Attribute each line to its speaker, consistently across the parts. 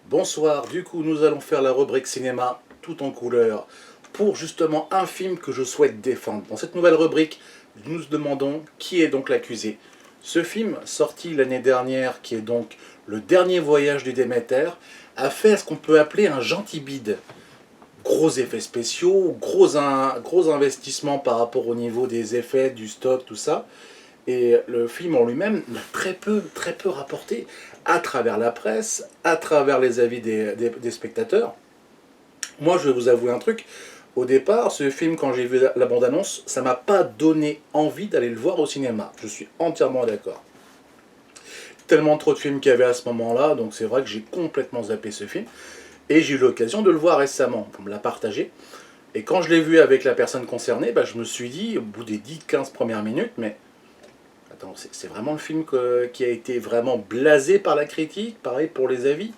Speaker 1: Bonsoir, du coup nous allons faire la rubrique cinéma tout en couleur pour justement un film que je souhaite défendre. Dans cette nouvelle rubrique, nous nous demandons qui est donc l'accusé. Ce film, sorti l'année dernière, qui est donc Le Dernier Voyage du Déméter, a fait ce qu'on peut appeler un gentil bide. Gros effets spéciaux, gros investissement par rapport au niveau des effets, du stock, tout ça. Et le film en lui-même n'a très peu rapporté à travers la presse, à travers les avis des spectateurs. Moi, je vais vous avouer un truc. Au départ, ce film, quand j'ai vu la bande-annonce, ça m'a pas donné envie d'aller le voir au cinéma. Je suis entièrement d'accord. Tellement trop de films qu'il y avait à ce moment-là, donc c'est vrai que j'ai complètement zappé ce film. Et j'ai eu l'occasion de le voir récemment. On me l'a partagé. Et quand je l'ai vu avec la personne concernée, je me suis dit, au bout des 10-15 premières minutes, mais attends, c'est vraiment le film qui a été vraiment blasé par la critique, pareil pour les avis.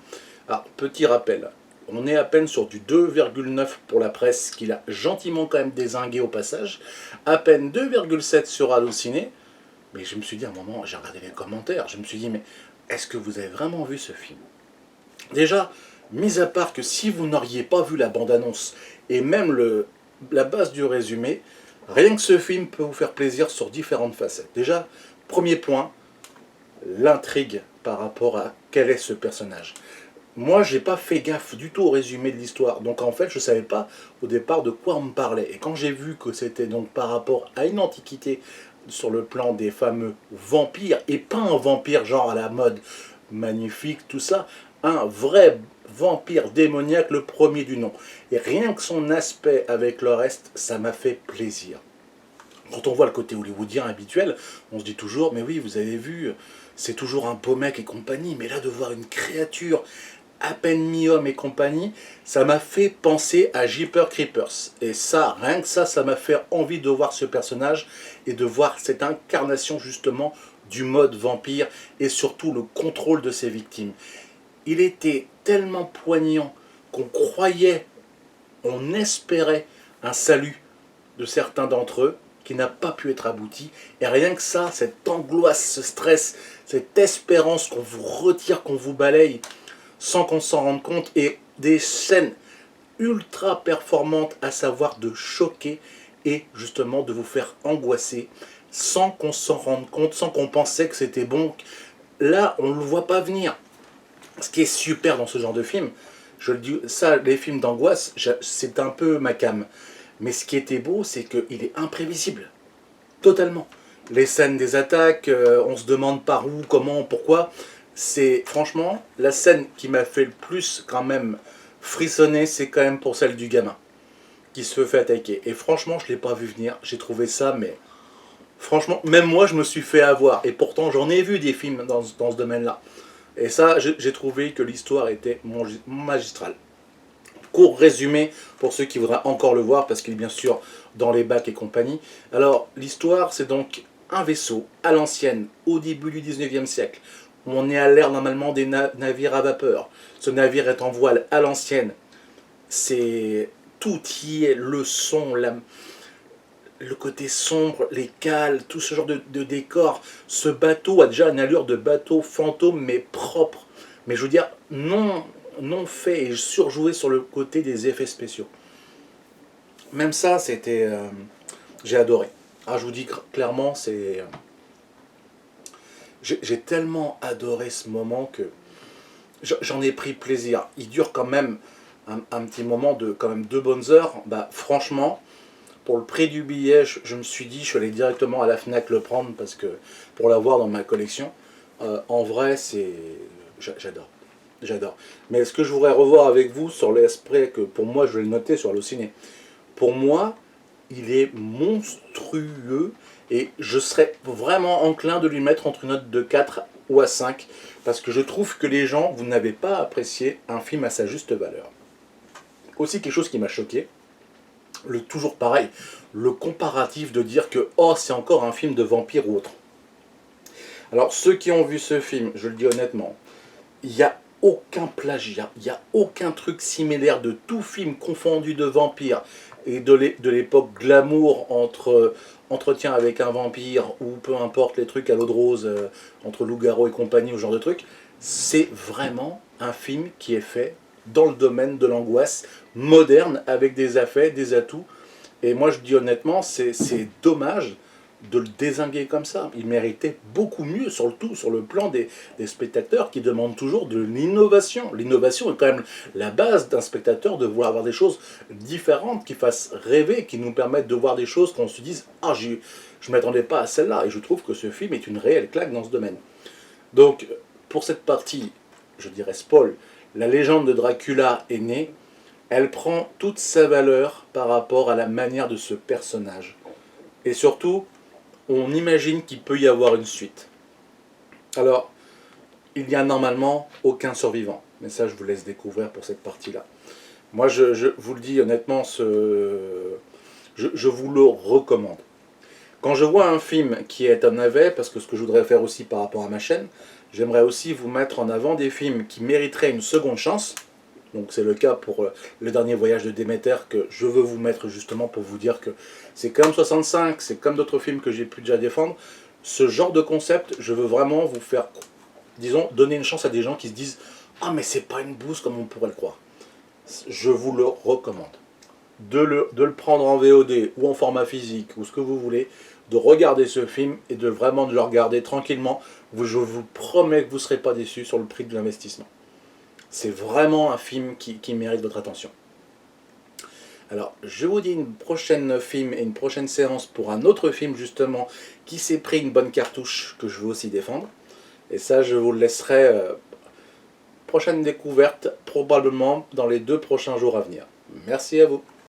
Speaker 1: Alors, petit rappel, on est à peine sur du 2,9 pour la presse, qu'il a gentiment quand même dézingué au passage, à peine 2,7 sur Allociné, mais je me suis dit à un moment, j'ai regardé les commentaires, je me suis dit, mais est-ce que vous avez vraiment vu ce film? Déjà, mis à part que si vous n'auriez pas vu la bande-annonce, et même la base du résumé, rien que ce film peut vous faire plaisir sur différentes facettes. Déjà, premier point, l'intrigue par rapport à quel est ce personnage. Moi, j'ai pas fait gaffe du tout au résumé de l'histoire, donc en fait, je savais pas au départ de quoi on me parlait. Et quand j'ai vu que c'était donc par rapport à une antiquité sur le plan des fameux vampires, et pas un vampire genre à la mode magnifique, tout ça, un vrai vampire démoniaque, le premier du nom. Et rien que son aspect avec le reste, ça m'a fait plaisir. Quand on voit le côté hollywoodien habituel, on se dit toujours, mais oui, vous avez vu, c'est toujours un beau mec et compagnie, mais là de voir une créature à peine mi-homme et compagnie, ça m'a fait penser à Jeepers Creepers. Et ça, rien que ça m'a fait envie de voir ce personnage et de voir cette incarnation justement du mode vampire et surtout le contrôle de ses victimes. Il était tellement poignant qu'on croyait, on espérait un salut de certains d'entre eux qui n'a pas pu être abouti. Et rien que ça, cette angoisse, ce stress, cette espérance qu'on vous retire, qu'on vous balaye, sans qu'on s'en rende compte, et des scènes ultra performantes, à savoir de choquer et justement de vous faire angoisser, sans qu'on s'en rende compte, sans qu'on pensait que c'était bon. Là, on ne le voit pas venir. Ce qui est super dans ce genre de film, je le dis, ça, les films d'angoisse, c'est un peu ma came. Mais ce qui était beau, c'est qu'il est imprévisible. Totalement. Les scènes des attaques, on se demande par où, comment, pourquoi. C'est franchement la scène qui m'a fait le plus quand même frissonner, c'est quand même pour celle du gamin qui se fait attaquer. Et franchement, je ne l'ai pas vu venir. J'ai trouvé ça, mais franchement, même moi, je me suis fait avoir. Et pourtant, j'en ai vu des films dans ce domaine-là. Et ça, j'ai trouvé que l'histoire était magistrale. Court résumé pour ceux qui voudraient encore le voir, parce qu'il est bien sûr dans les bacs et compagnie. Alors, l'histoire, c'est donc un vaisseau à l'ancienne, au début du 19e siècle. On est à l'ère normalement des navires à vapeur. Ce navire est en voile à l'ancienne. C'est tout y est, le son, le côté sombre, les cales, tout ce genre de décor. Ce bateau a déjà une allure de bateau fantôme, mais propre. Mais je veux dire, non fait et surjoué sur le côté des effets spéciaux. Même ça, c'était... j'ai adoré. Ah, je vous dis clairement, c'est... j'ai tellement adoré ce moment que j'en ai pris plaisir. Il dure quand même un petit moment de quand même 2 bonnes heures. Franchement, pour le prix du billet, je me suis dit, je suis allé directement à la Fnac le prendre parce que pour l'avoir dans ma collection. En vrai, c'est... J'adore. J'adore. Mais ce que je voudrais revoir avec vous sur l'esprit, que pour moi, je vais le noter sur Allociné. Pour moi, il est monstrueux et je serais vraiment enclin de lui mettre entre une note de 4 ou à 5 parce que je trouve que les gens, vous n'avez pas apprécié un film à sa juste valeur. Aussi quelque chose qui m'a choqué, toujours pareil, le comparatif de dire que oh c'est encore un film de vampire ou autre. Alors ceux qui ont vu ce film, je le dis honnêtement, il n'y a aucun plagiat, il n'y a aucun truc similaire de tout film confondu de vampires et de l'époque glamour entre entretien avec un vampire ou peu importe les trucs à l'eau de rose entre loup-garou et compagnie ou ce genre de trucs. c'est vraiment un film qui est fait dans le domaine de l'angoisse moderne, avec des effets, des atouts. Et moi je dis honnêtement, c'est dommage de le dézinguer comme ça. Il méritait beaucoup mieux, surtout sur le plan des spectateurs qui demandent toujours de l'innovation. L'innovation est quand même la base d'un spectateur, de vouloir avoir des choses différentes, qui fassent rêver, qui nous permettent de voir des choses qu'on se dise « Ah, je ne m'attendais pas à celle-là ». Et je trouve que ce film est une réelle claque dans ce domaine. Donc, pour cette partie, je dirais spoil, la légende de Dracula est née. Elle prend toute sa valeur par rapport à la manière de ce personnage. Et surtout, on imagine qu'il peut y avoir une suite. Alors, il n'y a normalement aucun survivant. Mais ça, je vous laisse découvrir pour cette partie-là. Moi, je vous le dis honnêtement, je vous le recommande. Quand je vois un film qui est un navet, parce que ce que je voudrais faire aussi par rapport à ma chaîne, j'aimerais aussi vous mettre en avant des films qui mériteraient une seconde chance. Donc c'est le cas pour le dernier voyage de Déméter que je veux vous mettre justement pour vous dire que c'est comme 65, c'est comme d'autres films que j'ai pu déjà défendre. Ce genre de concept, je veux vraiment vous faire, disons, donner une chance à des gens qui se disent « Ah mais c'est pas une bouse comme on pourrait le croire ». Je vous le recommande. De le prendre en VOD ou en format physique ou ce que vous voulez, de regarder ce film et de vraiment de le regarder tranquillement. Je vous promets que vous ne serez pas déçus sur le prix de l'investissement. C'est vraiment un film qui mérite votre attention. Alors, je vous dis une prochaine film et une prochaine séance pour un autre film justement qui s'est pris une bonne cartouche que je veux aussi défendre. Et ça, je vous le laisserai prochaine découverte probablement dans les 2 prochains jours à venir. Merci à vous.